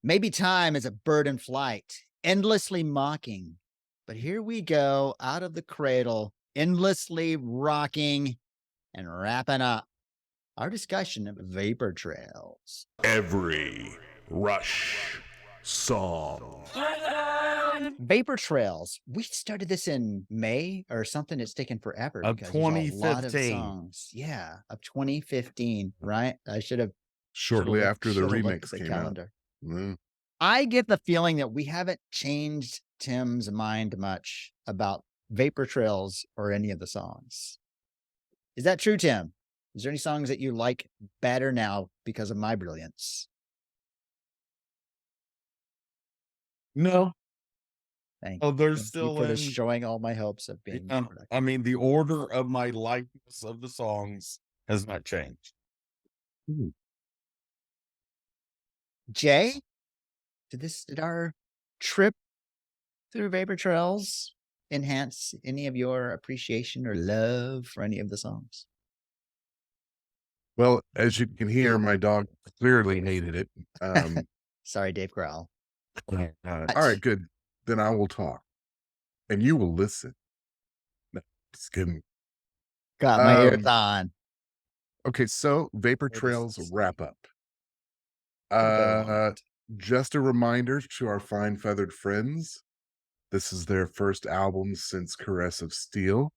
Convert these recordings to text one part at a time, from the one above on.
Maybe time is a bird in flight, endlessly mocking. But here we go out of the cradle, endlessly rocking and wrapping up our discussion of vapor trails. Every Rush song. Vapor trails. We started this in May or something. It's taken forever Of because there's a lot of 2015. songs. Yeah, of 2015, right? I Shortly after the looked at remix the came out. calendar. Mm. I get the feeling that we haven't changed Tim's mind much about Vapor Trails or any of the songs. Is that true, Tim? Is there any songs that you like better now because of my brilliance? No. Thank Oh, they're thank you still for in. destroying all my hopes of being Yeah. I productive. mean, the order of my likeness of the songs has not changed. Ooh. Jay, did our trip through Vapor Trails enhance any of your appreciation or love for any of the songs? Well, as you can hear, my dog clearly hated it. Sorry, Dave Grohl. All right, good. Then I will talk and you will listen. No, just kidding. Got my ears Um, on. okay, so Vapor What does Trails it say? wrap up. A little bit on Uh, it. just a reminder to our fine feathered friends. This is their first album since Caress of Steel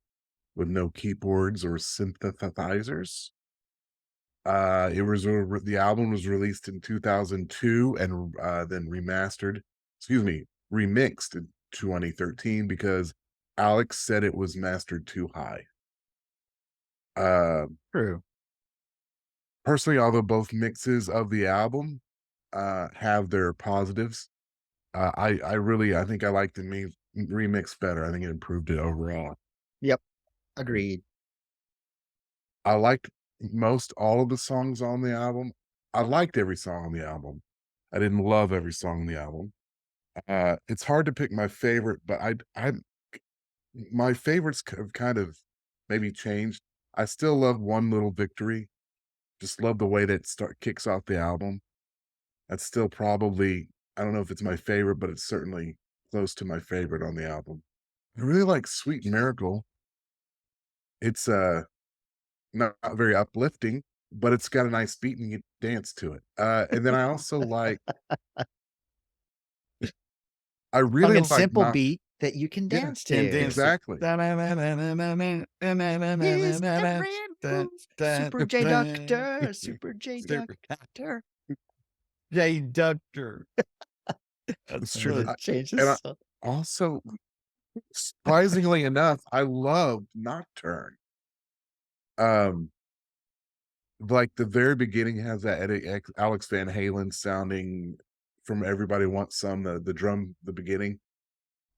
with no keyboards or synthesizers. The album was released in 2002 and then remixed in 2013 because Alex said it was mastered too high. Uh, True. Personally, although both mixes of the album have their positives, I think I like the remix better. I think it improved it overall. Yep. Agreed. I liked most all of the songs on the album. I liked every song on the album. I didn't love every song on the album. It's hard to pick my favorite, but I my favorites have kind of maybe changed. I still love One Little Victory. Just love the way that start kicks off the album. That's still probably I don't know if it's my favorite, but it's certainly close to my favorite on the album. I really like Sweet Miracle. It's not very uplifting, but it's got a nice beat and you dance to it. And then I also like I Song really and like simple not beat that you can yeah, dance Can to. dance to. exactly. He's the rainbow Super J Doctor, Super J Doctor. J Doctor. That's It's I'm true. gonna good. change And this. also, surprisingly enough, I loved Nocturne. Um, like the very beginning has that Alex Van Halen sounding from Everybody Wants Some, the drum, the beginning.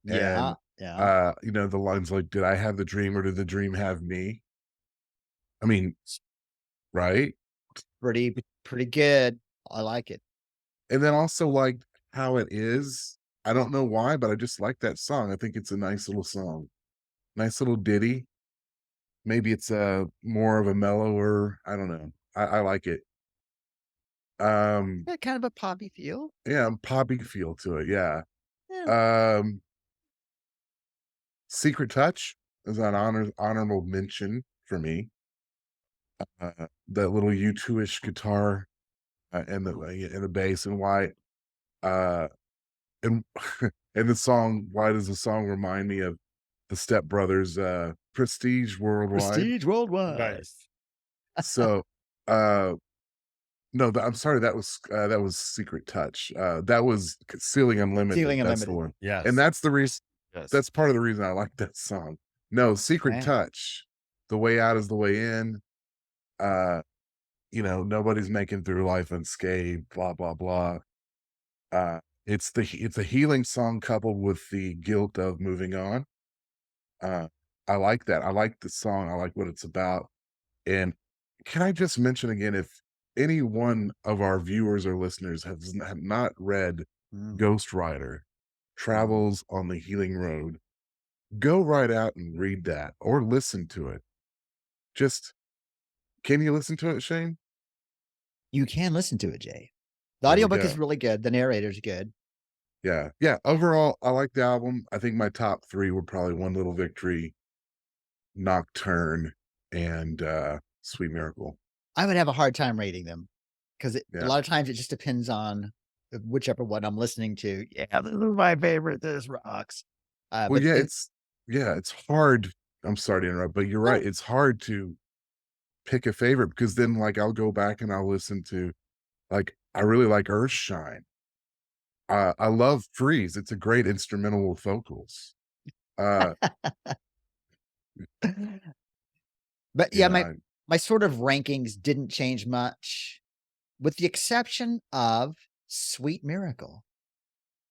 Yeah, And yeah. the lines like, "Did I have the dream or did the dream have me?" I mean, right? Pretty good. I like it. And then also like how it is. I don't know why, but I just like that song. I think it's a nice little song. Nice little ditty. Maybe it's a more of a mellower, I don't know. I like it. Um, Yeah, kind of a poppy feel. yeah, poppy feel to it, yeah. Yeah. Um, Secret Touch is an honorable mention for me. That little U2-ish guitar, and the bass and why, uh, and and the song why does the song remind me of the Step Brothers, Prestige Worldwide? Prestige Worldwide. Nice. So, uh no, I'm sorry, that was Secret Touch. That was Ceiling Unlimited, Ceiling that's the Unlimited. one. And Yes. that's the reason Yes. that's part of the reason I like that song. No, Secret Man. Touch, The Way Out is the Way In, uh, nobody's making through life unscathed, blah, blah, blah. It's a healing song coupled with the guilt of moving on. Uh, I like that. I like the song. I like what it's about. And can I just mention again, if any one of our viewers or listeners have not read Mm, Ghost Rider, mm. Travels on the Healing Road, go right out and read that or listen to it. Just can you listen to it, Shane? You can listen to it, Jay. The There we audiobook is go. really good. The narrator's good. Yeah. Yeah. Overall, I like the album. I think my top 3 were probably One Little Victory, Nocturne, and Sweet Miracle. I would have a hard time rating them because a Yeah. lot of times it just depends on whichever one I'm listening to. Yeah, this is my favorite. This rocks. Well, But it's hard. I'm sorry to interrupt, but you're right. It's hard to pick a favorite because then like I'll go back and I'll listen to like I really like Earthshine. I love Freeze. It's a great instrumental with vocals. Uh, but you yeah, know, my sort of rankings didn't change much, with the exception of Sweet Miracle.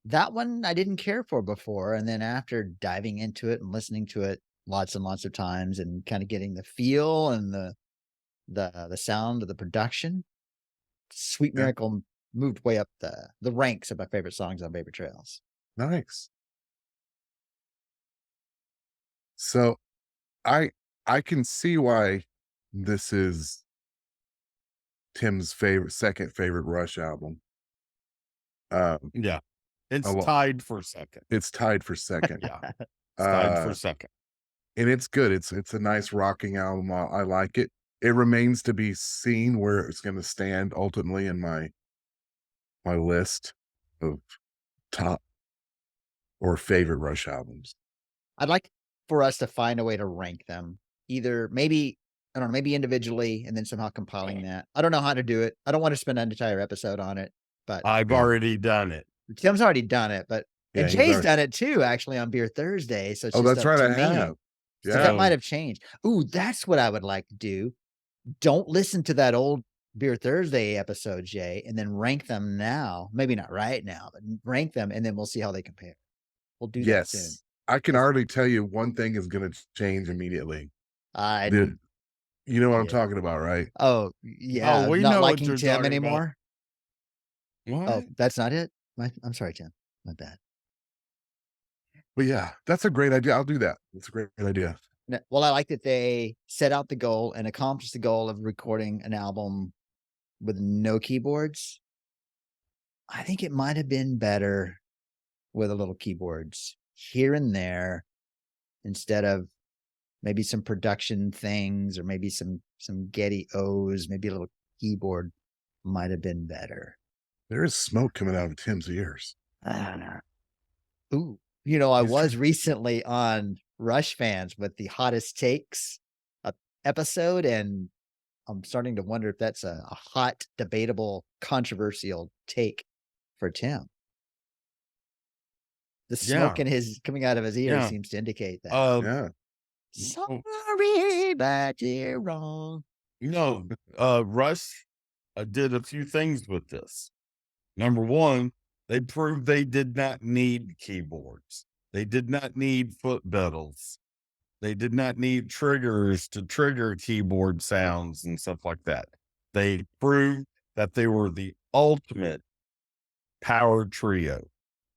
That one I didn't care for before, and then after diving into it and listening to it lots and lots of times and kind of getting the feel and the sound of the production, Sweet yeah, Miracle moved way up the ranks of my favorite songs on Vapor Trails. nice. So I I can see why this is Tim's second favorite Rush album. Yeah. A It's lo- tied for second. it's tied for second. Yeah. It's tied for Uh, second. and it's good. It's a nice rocking album. I like it. It remains to be seen where it's going to stand ultimately in my list of top or favorite Rush albums. I'd like for us to find a way to rank them. Either maybe, I don't know, maybe individually and then somehow compiling that. I don't know how to do it. I don't want to spend an entire episode on it, but I've Yeah. already done it. Tim's already done it. But Yeah, and he's Jay's already- done it too, actually, on Beer Thursday. So it's Oh, just that's up right. to I me. have. So Yeah. that might have changed. Ooh, that's what I would like to do. Don't listen to that old Beer Thursday episode, Jay, and then rank them now. Maybe not right now, but rank them, and then we'll see how they compare. We'll do that soon. Yes. I can already tell you one thing is going to change immediately. I You know what I'm Yeah. talking about, right? Oh, yeah, we not know what liking you're Tim talking about. anymore? What? Oh, that's not it? I'm sorry, Tim. My bad. But yeah, that's a great idea. I'll do that. That's a great idea. Well, I like that they set out the goal and accomplished the goal of recording an album with no keyboards. I think it might have been better with a little keyboards here and there instead of maybe some production things or maybe some Getty O's, maybe a little keyboard might have been better. There is smoke coming out of Tim's ears. Ooh, I He's was recently on Rush Fans with the hottest takes episode, and I'm starting to wonder if that's a hot, debatable, controversial take for Tim. The smoke Yeah. coming out of his ears Yeah. seems to indicate that. Yeah. Sorry, but you're wrong. No, Rush did a few things with this. Number one, they proved they did not need keyboards. They did not need foot pedals. They did not need triggers to trigger keyboard sounds and stuff like that. They proved that they were the ultimate power trio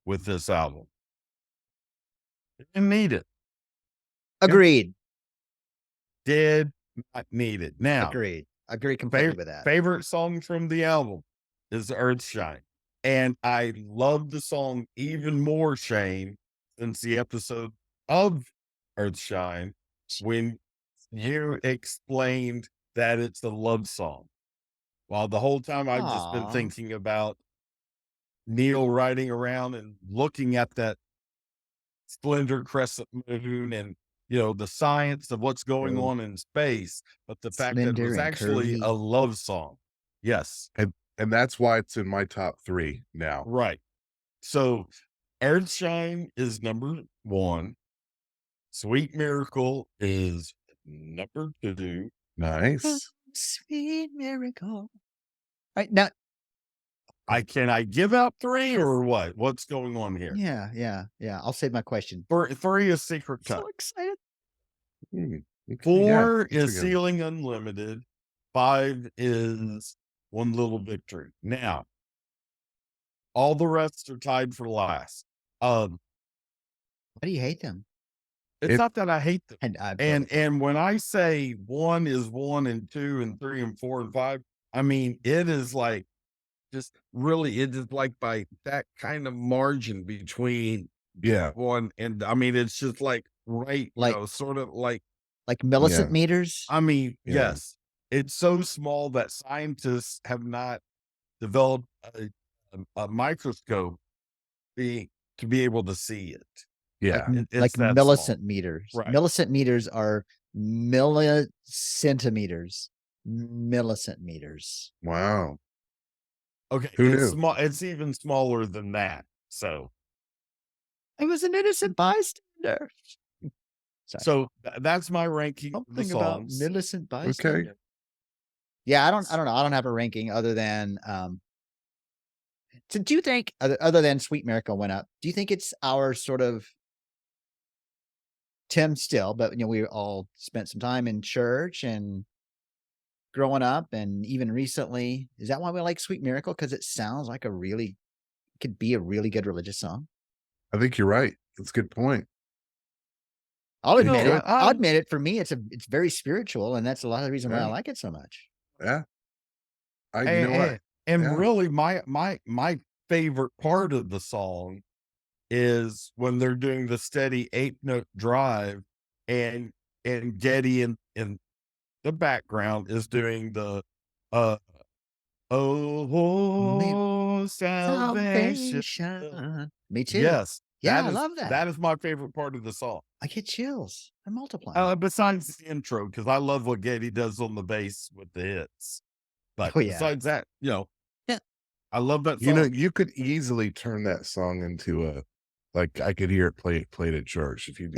with this album. They didn't need it. Agreed. Did not need it. Now, Agreed. Agree completely with that. favorite song from the album is Earthshine. And I love the song even more, Shayne, since the episode of Earthshine when you explained that it's a love song. While the whole time I've just been Aw. thinking about Neil riding around and looking at that splendor crescent moon and the science of what's going True. on in space, but the fact that it Slender was and actually curvy. a love song. Yes. And that's why it's in my top 3 now. Right. So Earthshine is number 1. Sweet Miracle is number 2. Nice. Sweet miracle. All right, now, Can I give out 3 or what? What's going on here? yeah. I'll save my question. 3 is Secret Cut. So excited. Okay, 4 yeah, is Ceiling Unlimited. 5 is One Little Victory. Now, all the rest are tied for last. Why do you hate them? It's not that I hate them. And when I say 1 is 1 and 2 and 3 and 4 and 5, I mean it is like just really, it is like by that kind of margin between Yeah. one and I mean, it's just like right, Like sort of like, millicent Yeah. meters? I mean, Yeah. yes, it's so small that scientists have not developed a microscope be to be able to see it. Yeah. It's Like that small. millicent meters. Right. Millicent meters are millicentimeters. Millicent meters. Wow. Okay, Who it's knew? small. It's even smaller than that. So, I was an innocent bystander. Sorry. so that's my ranking of the Something about songs. millicent bystander. Okay. Yeah, I don't know. I don't have a ranking other than so do you think other than Sweet Miracle went up, do you think it's our sort of Tim still, but we all spent some time in church and growing up and even recently. Is that why we like Sweet Miracle? Because it sounds like could be a really good religious song. I think you're right. That's a good point. I'll It admit it. could. I'll admit it. For me, it's very spiritual, and that's a lot of the reason why I Yeah. like it so much. Yeah. You know what? And Yeah. really, my favorite part of the song is when they're doing the steady 8-note drive, and Getty in the background is doing the uh oh salvation. Salvation. Me too. Yes, Yeah, I love that. That is my favorite part of the song. I get chills. They're multiplying. Besides the intro, because I love what Getty does on the bass with the hits. But Oh, yeah. besides that, Yeah. I love that You song. know, you could easily turn that song into like I could hear it played at church if you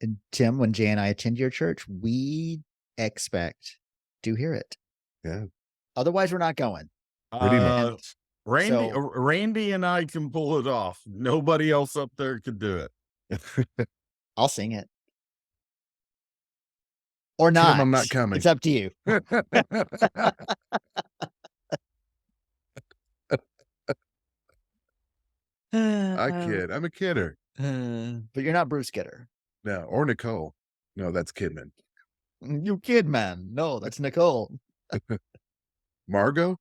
And Tim, when Jay and I attend your church, we expect to hear it. Yeah. Otherwise, we're not going. Pretty much. Randy and I can pull it off. Nobody else up there could do it. I'll sing it. Or not. Tim, I'm not coming. It's up to you. I kid. I'm a kidder. But you're not Bruce Kidder. No, or Nicole. No, that's Kidman. You kid, man. No, that's Nicole. Margot?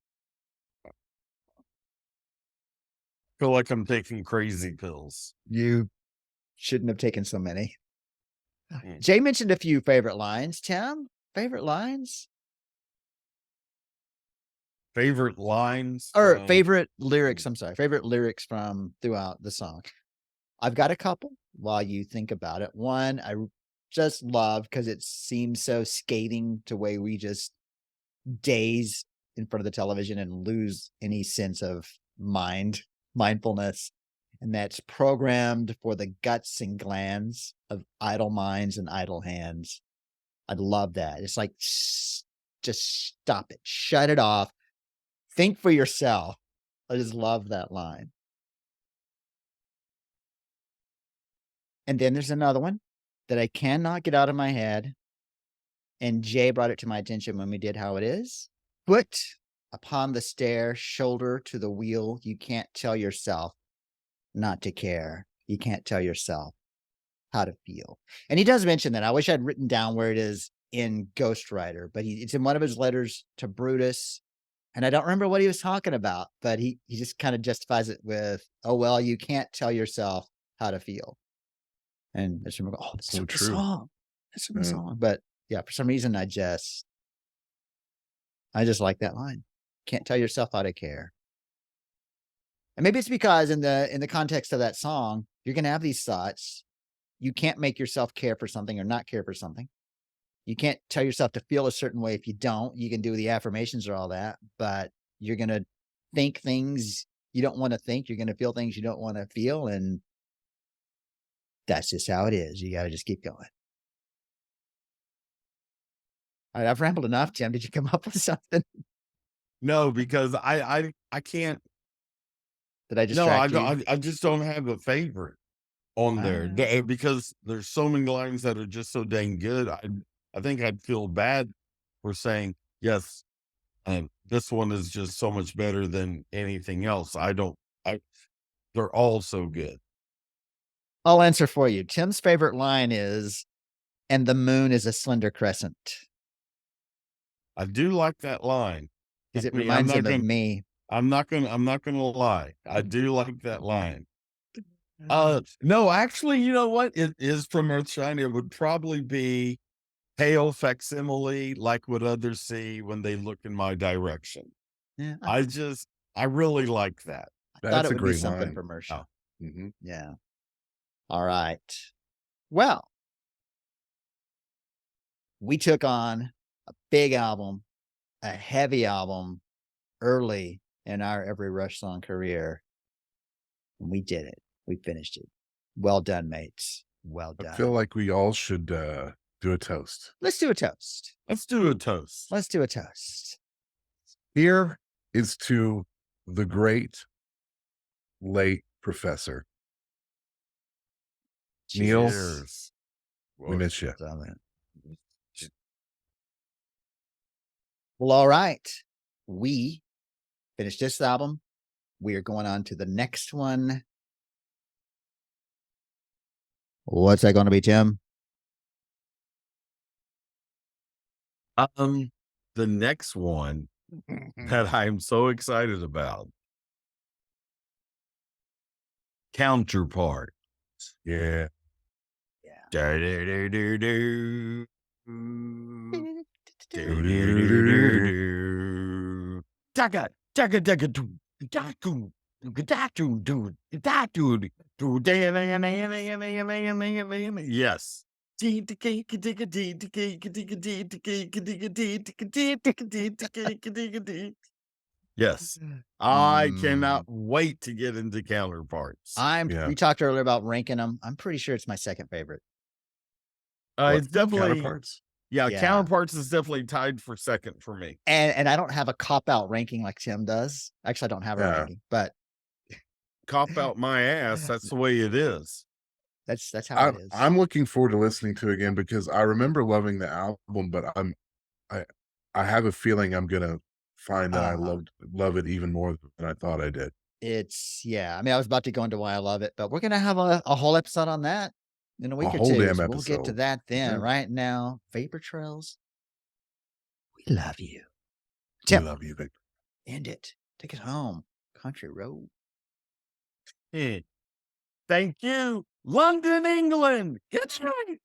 Feel like I'm taking crazy pills. You shouldn't have taken so many. Mm. Jay mentioned a few favorite lines. Tim, favorite lines? Favorite lines? Or favorite lyrics, I'm sorry. Favorite lyrics from throughout the song. I've got a couple while you think about it. One, I just love because it seems so scathing to way we just daze in front of the television and lose any sense of mindfulness. And that's programmed for the guts and glands of idle minds and idle hands. I love that. It's like, just stop it. Shut it off. Think for yourself. I just love that line. And then there's another one that I cannot get out of my head. And Jay brought it to my attention when we did How It Is. Foot upon the stair, shoulder to the wheel. You can't tell yourself not to care. You can't tell yourself how to feel. And he does mention that. I wish I'd written down where it is in Ghostwriter, but it's in one of his letters to Brutus. And I don't remember what he was talking about, but he just kind of justifies it with, oh, well, you can't tell yourself how to feel. And I just remember, oh, that's So so true. song. That's from the Yeah. song. But yeah, for some reason, I just like that line. Can't tell yourself how to care. And maybe it's because in the context of that song, you're going to have these thoughts. You can't make yourself care for something or not care for something. You can't tell yourself to feel a certain way if you don't. You can do the affirmations or all that, but you're going to think things you don't want to think. You're going to feel things you don't want to feel. And that's just how it is. You got to just keep going. All right, I've rambled enough, Tim. Did you come up with something? No, because I can't. Did I distract you? I just don't have a favorite on there Ah. because there's so many lines that are just so dang good. I think I'd feel bad for saying yes. This one is just so much better than anything else. They're all so good. I'll answer for you. Tim's favorite line is, "And the moon is a slender crescent." I do like that line. Because it I mean, reminds him of me. I'm not gonna lie. I do like that line. No, actually, you know what? It is from Earthshine. It would probably be Hail Facsimile, like what others see when they look in my direction. Yeah, I really like that. I thought That's it a would be great something line. from Ursha. Mhm. Yeah. All right. Well, we took on a big album, a heavy album early in our Every Rush song career. And we did it. We finished it. Well done, mates. Well I done. feel like we all should do a toast. Let's do a toast. Let's do a toast. Let's do a toast. Here is to the great late professor. Neil, Cheers. we miss you. Well, all right. We finished this album. We are going on to the next one. What's that going to be, Tim? The next one that I'm so excited about. Counterpart. Yeah. Do-do-do-do-do. Do-do-do-do-do. Daga, daga, daga, doo, daku, datu, doo, datu, doo, yes. Yes. I cannot wait to get into Counterparts. Yeah. We talked earlier about ranking them. I'm pretty sure it's my second favorite. It's definitely Counterparts? Yeah, Yeah. Counterparts is definitely tied for second for me. And I don't have a cop-out ranking like Tim does. Actually, I don't have a Yeah. ranking, but Cop out my ass. That's the way it is. that's how it is. I'm looking forward to listening to it again because I remember loving the album, but I have a feeling I'm gonna find that I love it even more than I thought I did. I mean, I was about to go into why I love it, but we're gonna have a whole episode on that in a week or whole two. damn So we'll get to episode. that then. Yeah. Right now, Vapor Trails, we love you. We Tim, love you, Victor. end it. Take it home. Country road. Thank you. London, England. That's right.